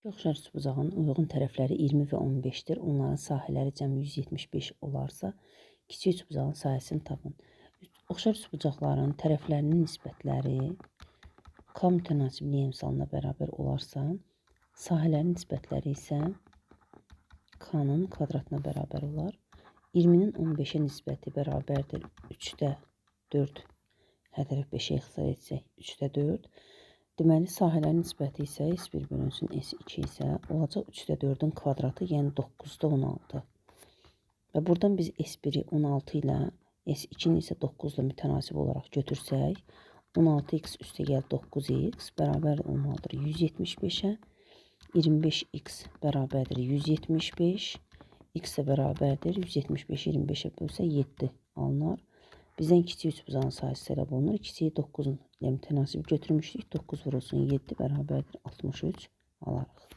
Oxşar üçbucağın uyğun tərəfləri 20 və 15-dir. Onların sahələri cəmi 175 olarsa, kiçik üçbucağın sahəsini tapın. Oxşar üçbucaqların tərəflərinin nisbətləri K mütənasibliyi emsalına bərabər olarsa, sahələrin nisbətləri isə K-nın kvadratına bərabər olar. 20-nin 15-ə nisbəti bərabərdir 3-də 4. Hər tərəf 5-ə ixtisar etsək 3-də 4. Deməli, sahələrin nisbəti isə S1 bölünsün S2 isə olacaq 3-də 4-ün kvadratı, yəni 9-da 16. Və buradan biz S1-i 16 ilə, S2-ni isə 9 ilə mütənasib olaraq götürsək, 16x üstəgəl 9x bərabər olmalıdır 175-ə. 25x bərabərdir 175. X də bərabərdir 175 25-ə bölsə 7 alınar. Bizdən kiçik üçbucağın sahəsi tələb olunur. Kiçiyi 9 ilə mütənasib götürmüşdük. 9 vurulsun 7 bərabərdir 63 alarıq.